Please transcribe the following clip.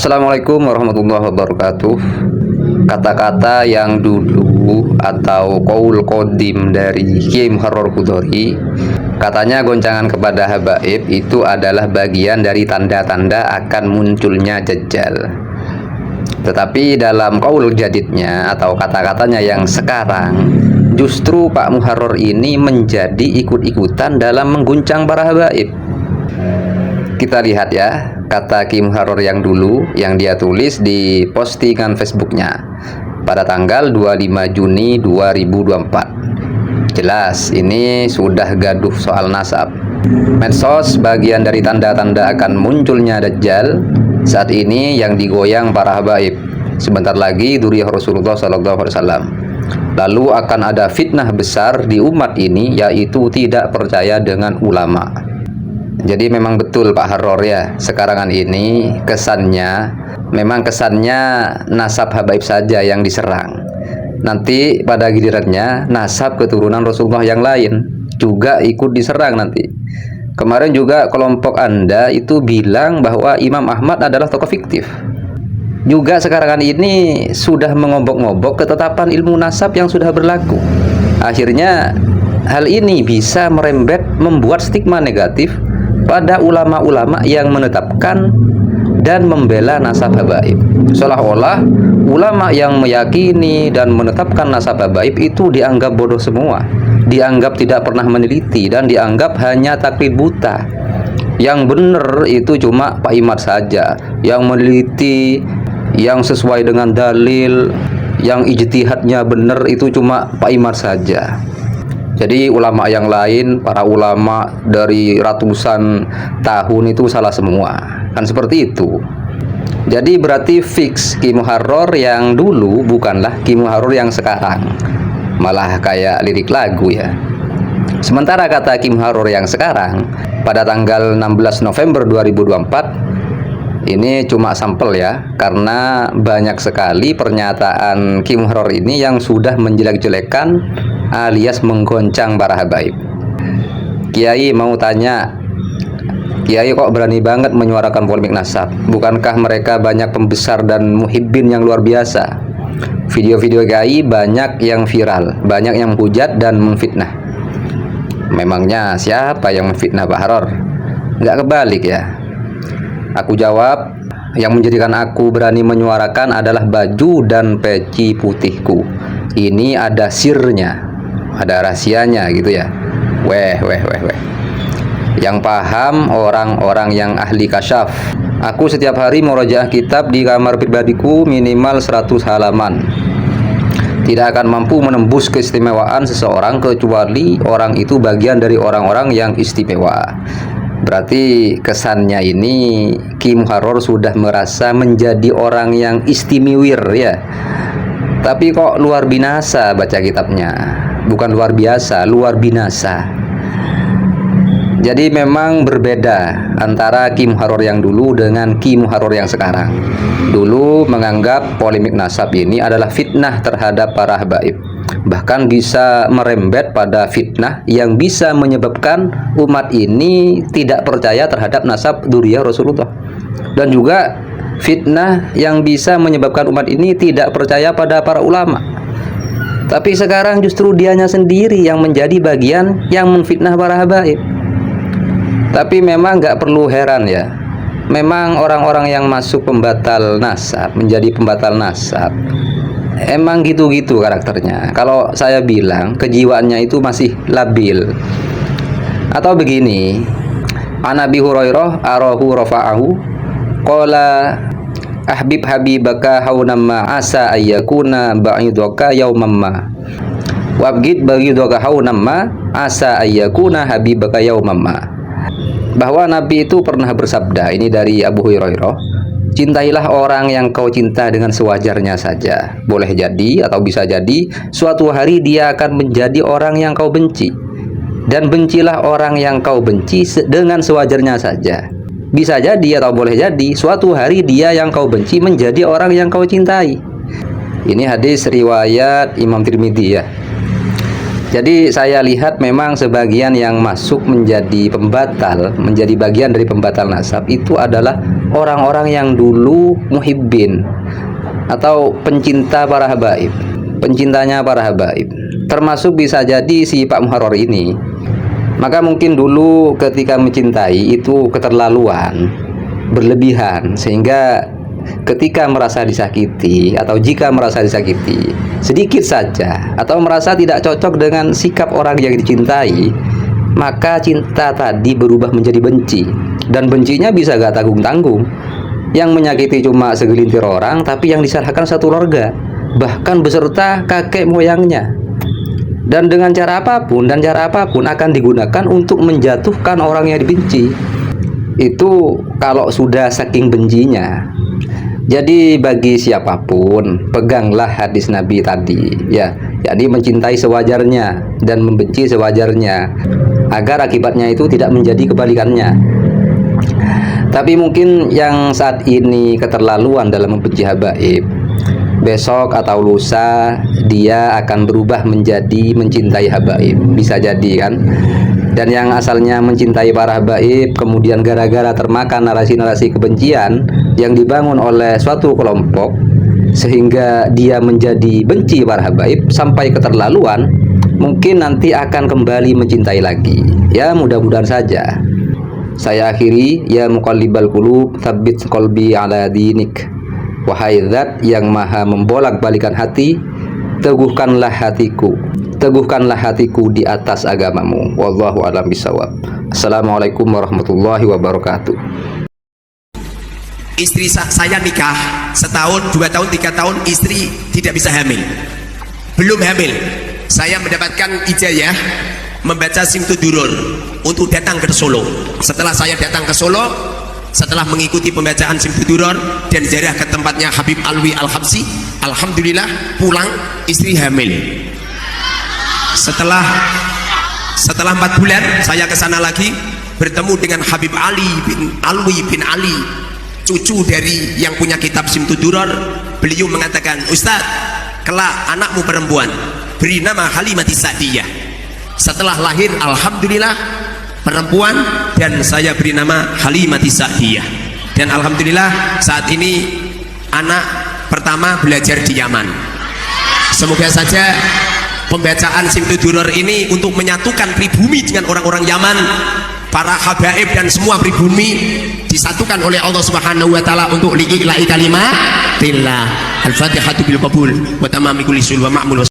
Assalamualaikum warahmatullahi wabarakatuh. Kata-kata yang dulu atau qaul qadim dari Kiai Muharrar Qudhari, katanya goncangan kepada habaib itu adalah bagian dari tanda-tanda akan munculnya Dajjal. Tetapi dalam qaul jadidnya atau kata-katanya yang sekarang, justru Pak Muharrar ini menjadi ikut-ikutan dalam mengguncang para habaib. Kita lihat ya, kata Ki Muharrar yang dulu yang dia tulis di postingan Facebooknya pada tanggal 25 Juni 2024. Jelas ini sudah gaduh soal nasab. Medsos bagian dari tanda-tanda akan munculnya Dajjal saat ini yang digoyang para habaib. Sebentar lagi dzurriyyah Rasulullah SAW. Lalu akan ada fitnah besar di umat ini, yaitu tidak percaya dengan ulama. Jadi memang betul Pak Harror ya, sekarangan ini kesannya nasab habaib saja yang diserang. Nanti pada gilirannya nasab keturunan Rasulullah yang lain juga ikut diserang nanti. Kemarin juga kelompok Anda itu bilang bahwa Imam Ahmad adalah tokoh fiktif. Juga sekarangan ini sudah mengobok-ngobok ketetapan ilmu nasab yang sudah berlaku. Akhirnya hal ini bisa merembet membuat stigma negatif pada ulama-ulama yang menetapkan dan membela nasab habaib. Seolah-olah ulama yang meyakini dan menetapkan nasab habaib itu dianggap bodoh semua, dianggap tidak pernah meneliti, dan dianggap hanya taklid buta. Yang benar itu cuma Pak Imad saja, yang meneliti, yang sesuai dengan dalil, yang ijtihadnya benar itu cuma Pak Imad saja. Jadi ulama yang lain, para ulama dari ratusan tahun itu salah semua. Kan seperti itu. Jadi berarti fix Ki Muharrar yang dulu bukanlah Ki Muharrar yang sekarang. Malah kayak lirik lagu ya. Sementara kata Ki Muharrar yang sekarang pada tanggal 16 November 2024 ini cuma sampel ya, karena banyak sekali pernyataan Ki Muharrar ini yang sudah menjelek-jelekan alias menggoncang para habaib. Kiai mau tanya, Kiai kok berani banget menyuarakan polemik nasab? Bukankah mereka banyak pembesar dan muhibbin yang luar biasa? Video-video Kiai banyak yang viral, banyak yang menghujat dan memfitnah. Memangnya siapa yang memfitnah Pak Harror? Nggak kebalik ya? Aku jawab, yang menjadikan aku berani menyuarakan adalah baju dan peci putihku. Ini ada sirnya, ada rahasianya gitu ya. Weh. Yang paham orang-orang yang ahli kasyaf. Aku setiap hari murojaah kitab di kamar pribadiku minimal 100 halaman. Tidak akan mampu menembus keistimewaan seseorang kecuali orang itu bagian dari orang-orang yang istimewa. Berarti kesannya ini Ki Muharrar sudah merasa menjadi orang yang istimewir ya. Tapi kok luar binasa baca kitabnya. Bukan luar biasa, luar binasa. Jadi memang berbeda antara Ki Muharrar yang dulu dengan Ki Muharrar yang sekarang. Dulu menganggap polemik nasab ini adalah fitnah terhadap para habaib. Bahkan bisa merembet pada fitnah yang bisa menyebabkan umat ini tidak percaya terhadap nasab dzurriyyah Rasulullah. Dan juga fitnah yang bisa menyebabkan umat ini tidak percaya pada para ulama. Tapi sekarang justru dianya sendiri yang menjadi bagian yang memfitnah para habaib. Tapi memang nggak perlu heran ya. Memang orang-orang yang masuk pembatal nasab, menjadi pembatal nasab, emang gitu-gitu karakternya. Kalau saya bilang kejiwaannya itu masih labil. Atau begini, An Abi Hurairah arahu rafa'ahu qala ahbib habibaka haunamma asa ayyakuna ba'idaka yaumamma wabgid bagidaka haunamma asa ayyakuna habibaka yaumamma. Bahwa Nabi itu pernah bersabda, ini dari Abu Hurairah, cintailah orang yang kau cinta dengan sewajarnya saja. Boleh jadi atau bisa jadi suatu hari dia akan menjadi orang yang kau benci. Dan bencilah orang yang kau benci dengan sewajarnya saja. Bisa jadi atau boleh jadi suatu hari dia yang kau benci menjadi orang yang kau cintai. Ini hadis riwayat Imam Tirmidzi ya. Jadi saya lihat memang sebagian yang masuk menjadi pembatal, menjadi bagian dari pembatal nasab itu adalah orang-orang yang dulu muhibbin atau pencinta para habaib, pencintanya para habaib. Termasuk bisa jadi si Pak Muharrar ini. Maka mungkin dulu ketika mencintai itu keterlaluan, berlebihan, sehingga ketika merasa disakiti atau jika merasa disakiti sedikit saja atau merasa tidak cocok dengan sikap orang yang dicintai, maka cinta tadi berubah menjadi benci, dan bencinya bisa gak tanggung-tanggung. Yang menyakiti cuma segelintir orang, tapi yang disalahkan satu keluarga, bahkan beserta kakek moyangnya. Dan dengan cara apapun akan digunakan untuk menjatuhkan orang yang dibenci. Itu kalau sudah saking bencinya. Jadi bagi siapapun, peganglah hadis Nabi tadi, ya, yakni mencintai sewajarnya dan membenci sewajarnya, agar akibatnya itu tidak menjadi kebalikannya. Tapi mungkin yang saat ini keterlaluan dalam membenci habaib, besok atau lusa dia akan berubah menjadi mencintai habaib, bisa jadi kan. Dan yang asalnya mencintai para habaib, kemudian gara-gara termakan narasi-narasi kebencian yang dibangun oleh suatu kelompok, sehingga dia menjadi benci para habaib sampai keterlaluan, mungkin nanti akan kembali mencintai lagi. Ya, mudah-mudahan saja. Saya akhiri, ya muqallibal qulub, tsabbit qalbi ala dinik. Wahai zat yang maha membolak-balikan hati, teguhkanlah hatiku di atas agamamu. Wallahu a'lam bishawab. Assalamualaikum warahmatullahi wabarakatuh. Istri saya nikah setahun, 2 tahun, 3 tahun, istri tidak bisa hamil, belum hamil. Saya mendapatkan ijazah membaca Simtudurur untuk datang ke Solo. Setelah saya datang ke Solo, setelah mengikuti pembacaan Simtudurur dan ziarah ke tempatnya Habib Alwi Al-Habsyi, alhamdulillah pulang istri hamil. Setelah 4 bulan saya ke sana lagi, bertemu dengan Habib Alwi bin Ali, cucu dari yang punya kitab Simtudurur. Beliau mengatakan, Ustaz, kelak anakmu perempuan, beri nama Halimati Sa'diyah. Setelah lahir, alhamdulillah perempuan, dan saya beri nama Halimati Sa'diyah. Dan alhamdulillah saat ini anak pertama belajar di Yaman. Semoga saja pembacaan Simtudurur ini untuk menyatukan pribumi dengan orang-orang Yaman, para habaib dan semua pribumi disatukan oleh Allah Subhanahu wa taala untuk li'ila'i kalimatillah. Al-Fatihatu bil qabul wa tamami kulli sul wa ma'mul.